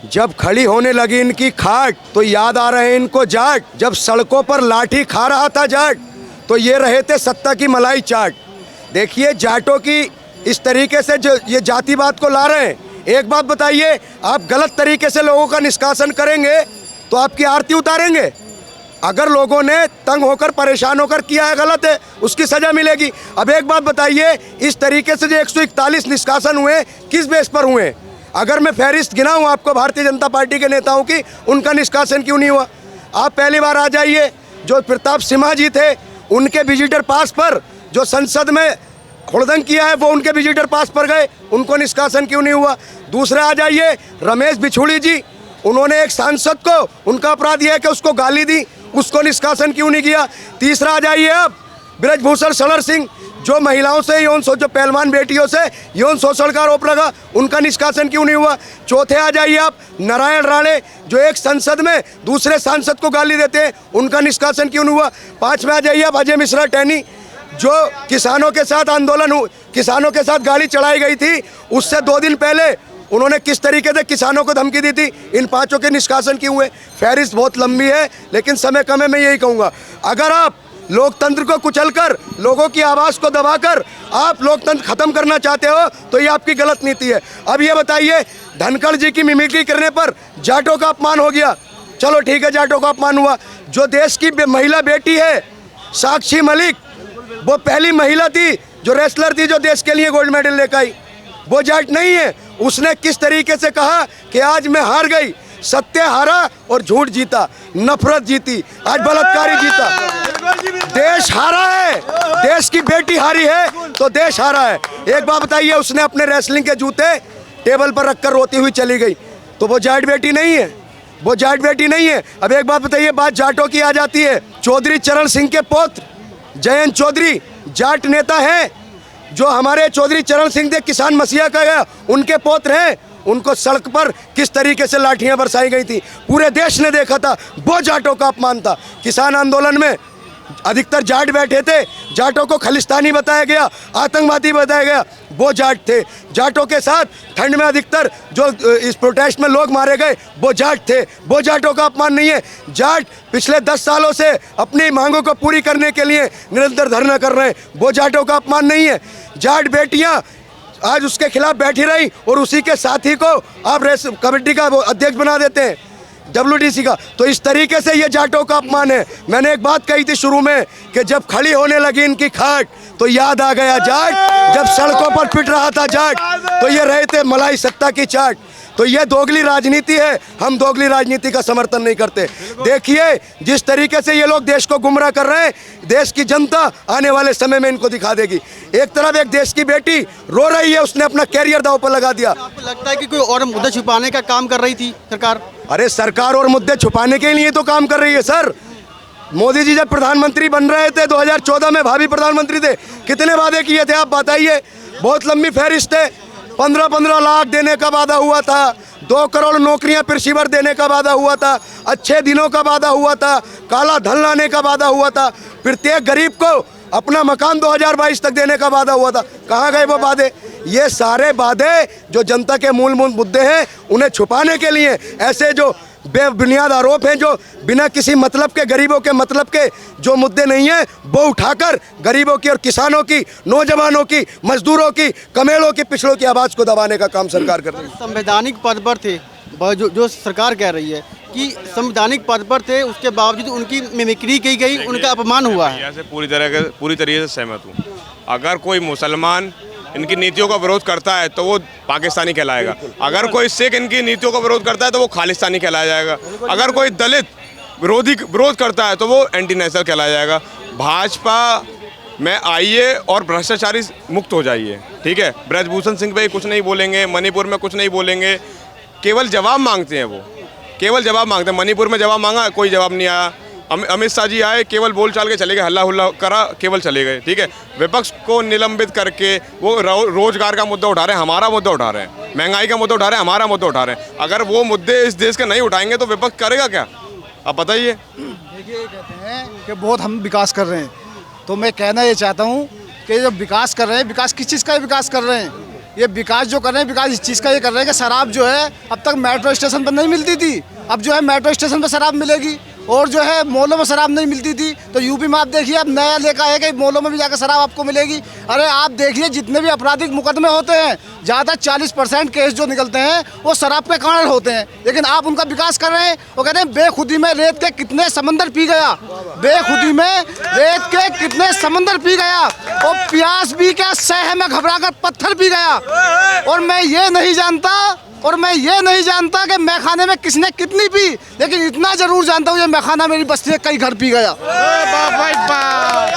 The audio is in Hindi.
जब खड़ी होने लगी इनकी खाट तो याद आ रहे इनको जाट। जब सड़कों पर लाठी खा रहा था जाट तो ये रहे थे सत्ता की मलाई चाट। देखिए जाटों की इस तरीके से जो ये जातिवाद को ला रहे हैं, एक बात बताइए, आप गलत तरीके से लोगों का निष्कासन करेंगे तो आपकी आरती उतारेंगे। अगर लोगों ने तंग होकर परेशान होकर किया है, गलत है, उसकी सजा मिलेगी। अब एक बात बताइए, इस तरीके से जो 141 निष्कासन हुए किस बेस पर हुए? अगर मैं फहरिस्त गिनाऊं आपको भारतीय जनता पार्टी के नेताओं की, उनका निष्कासन क्यों नहीं हुआ? आप पहली बार आ जाइए, जो प्रताप सिम्हा जी थे उनके विजिटर पास पर जो संसद में हुड़दंग किया है वो उनके विजिटर पास पर गए, उनको निष्कासन क्यों नहीं हुआ? दूसरा आ जाइए रमेश बिछुड़ी जी, उन्होंने एक सांसद को, उनका अपराध यह है कि उसको गाली दी, उसको निष्कासन क्यों नहीं किया? तीसरा आ जाइए अब ब्रजभूषण शरण सिंह, जो महिलाओं से जो पहलवान बेटियों से यौन शोषण का आरोप लगा, उनका निष्कासन क्यों नहीं हुआ? चौथे आ जाइए आप नारायण राणे, जो एक संसद में दूसरे सांसद को गाली देते हैं, उनका निष्कासन क्यों नहीं हुआ? पांचवें आ जाइए आप अजय मिश्रा टैनी, जो किसानों के साथ किसानों के साथ गाड़ी चढ़ाई गई थी, उससे 2 दिन पहले उन्होंने किस तरीके से किसानों को धमकी दी थी। इन पांचों के निष्कासन क्यों हुए? फहरिस्त बहुत लंबी है, लेकिन समय कम है। मैं यही कहूँगा, अगर आप लोकतंत्र को कुचलकर, लोगों की आवाज़ को दबाकर आप लोकतंत्र खत्म करना चाहते हो तो ये आपकी गलत नीति है। अब ये बताइए, धनखड़ जी की मिमिक्री करने पर जाटों का अपमान हो गया, चलो ठीक है, जाटों का अपमान हुआ। जो देश की महिला बेटी है साक्षी मलिक, वो पहली महिला थी जो रेसलर थी जो देश के लिए गोल्ड मेडल लेकर आई, वो जाट नहीं है। उसने किस तरीके से कहा कि आज मैं हार गई, सत्य हारा और झूठ जीता, नफरत जीती, आज बलात्कारी जीता। देश हारा है, देश की बेटी हारी है तो देश हारा है। एक बात बताइए, उसने अपने रेसलिंग के जूते टेबल पर रखकर रोती हुई चली गई, तो वो जाट बेटी नहीं है, वो जाट बेटी नहीं है। अब एक बात बताइए, बात जाटों की आ जाती है, चौधरी चरण सिंह के पुत्र जयंत चौधरी जाट नेता हैं, जो हमारे चौधरी चरण सिंह दे किसान मसीहा का गया, उनके पौत्र हैं। उनको सड़क पर किस तरीके से लाठियां बरसाई गई थी, पूरे देश ने देखा था, वो जाटों का अपमान था। किसान आंदोलन में अधिकतर जाट बैठे थे, जाटों को खालिस्तानी बताया गया, आतंकवादी बताया गया, वो जाट थे। जाटों के साथ ठंड में अधिकतर जो इस प्रोटेस्ट में लोग मारे गए, वो जाट थे, वो जाटों का अपमान नहीं है। जाट पिछले 10 सालों से अपनी मांगों को पूरी करने के लिए निरंतर धरना कर रहे हैं, वो जाटों का अपमान नहीं है। जाट बेटियां आज उसके खिलाफ बैठी रही और उसी के साथी को आप कमेटी का अध्यक्ष बना देते हैं, WDC का, तो इस तरीके से ये जाटों का अपमान है। मैंने एक बात कही थी शुरू में कि जब खड़ी होने लगी इनकी खाट तो याद आ गया जाट। जब सड़कों पर पिट रहा था जाट तो ये रहे थे मलाई सत्ता की चाट। तो ये दोगली राजनीति है, हम दोगली राजनीति का समर्थन नहीं करते। देखिए जिस तरीके से ये लोग देश को गुमराह कर रहे हैं, देश की जनता आने वाले समय में इनको दिखा देगी। एक तरफ एक देश की बेटी रो रही है, उसने अपना कैरियर दांव पर लगा दिया। आपको लगता है कि कोई और मुद्दा छुपाने का काम कर रही थी सरकार? अरे सरकार और मुद्दे छुपाने के लिए तो काम कर रही है सर। मोदी जी जब प्रधानमंत्री बन रहे थे 2014 में, भावी प्रधानमंत्री थे, कितने वादे किए थे आप बताइए? बहुत लंबी फहरिस्त है। 15-15 लाख देने का वादा हुआ था, 2 करोड़ नौकरियां पेशेवर देने का वादा हुआ था, अच्छे दिनों का वादा हुआ था, काला धन लाने का वादा हुआ था, प्रत्येक गरीब को अपना मकान 2022 तक देने का वादा हुआ था। कहाँ गए वो वादे? ये सारे वादे जो जनता के मूल मुद्दे हैं उन्हें छुपाने के लिए ऐसे जो बेबुनियाद आरोप हैं, जो बिना किसी मतलब के, गरीबों के मतलब के जो मुद्दे नहीं हैं, वो उठाकर गरीबों की और किसानों की, नौजवानों की, मजदूरों की, कमेलों की, पिछड़ों की आवाज़ को दबाने का काम सरकार कर रही है। संवैधानिक पद पर थे, जो सरकार कह रही है कि संवैधानिक पद पर थे, उसके बावजूद उनकी मिमिक्री की गई, उनका अपमान हुआ है। पूरी तरीके से सहमत हूँ। अगर कोई मुसलमान इनकी नीतियों का विरोध करता है तो वो पाकिस्तानी कहलाएगा, अगर कोई सिख इनकी नीतियों का विरोध करता है तो वो खालिस्तानी कहलाया जाएगा, अगर कोई दलित विरोध करता है तो वो एंटी नेशनल कहलाया जाएगा। भाजपा में आइए और भ्रष्टाचारी मुक्त हो जाइए, ठीक है? ब्रजभूषण सिंह पे कुछ नहीं बोलेंगे, मणिपुर में कुछ नहीं बोलेंगे, केवल जवाब मांगते हैं, वो केवल जवाब मांगते हैं। मणिपुर में जवाब मांगा, कोई जवाब नहीं आया। अमित शाह जी आए, केवल बोल चाल के चले गए, हल्ला हुल्ला करा, केवल चले गए, ठीक है? विपक्ष को निलंबित करके वो रोजगार का मुद्दा उठा रहे हैं, हमारा मुद्दा उठा रहे हैं, महंगाई का मुद्दा उठा रहे हैं, हमारा मुद्दा उठा रहे हैं। अगर वो मुद्दे इस देश के नहीं उठाएंगे तो विपक्ष करेगा क्या, आप बताइए? देखिए, ये कहते हैं कि बहुत हम विकास कर रहे हैं, तो मैं कहना ये चाहता हूँ कि जब विकास कर रहे हैं, विकास किस चीज़ का विकास कर रहे हैं? ये विकास जो कर रहे हैं, विकास इस चीज़ का ये कर रहे हैं कि शराब जो है अब तक मेट्रो स्टेशन पर नहीं मिलती थी, अब जो है मेट्रो स्टेशन पर शराब मिलेगी। और जो है मॉलों में शराब नहीं मिलती थी, तो यूपी में आप देखिए अब नया लेकर आए कि मॉलों में भी जाकर शराब आपको मिलेगी। अरे आप देखिए जितने भी आपराधिक मुकदमे होते हैं, ज़्यादा 40% केस जो निकलते हैं वो शराब के कारण होते हैं, लेकिन आप उनका विकास कर रहे हैं। वो कहते हैं बेखुदी में रेत के कितने समंदर पी गया, बेखुदी में रेत के कितने समंदर पी गया, और प्यास भी क्या सह में घबरा कर पत्थर पी गया। और मैं ये नहीं जानता कि मैखाने में किसने कितनी पी, लेकिन इतना जरूर जानता हूँ ये मैखाना मेरी बस्ती में कई घर पी गया।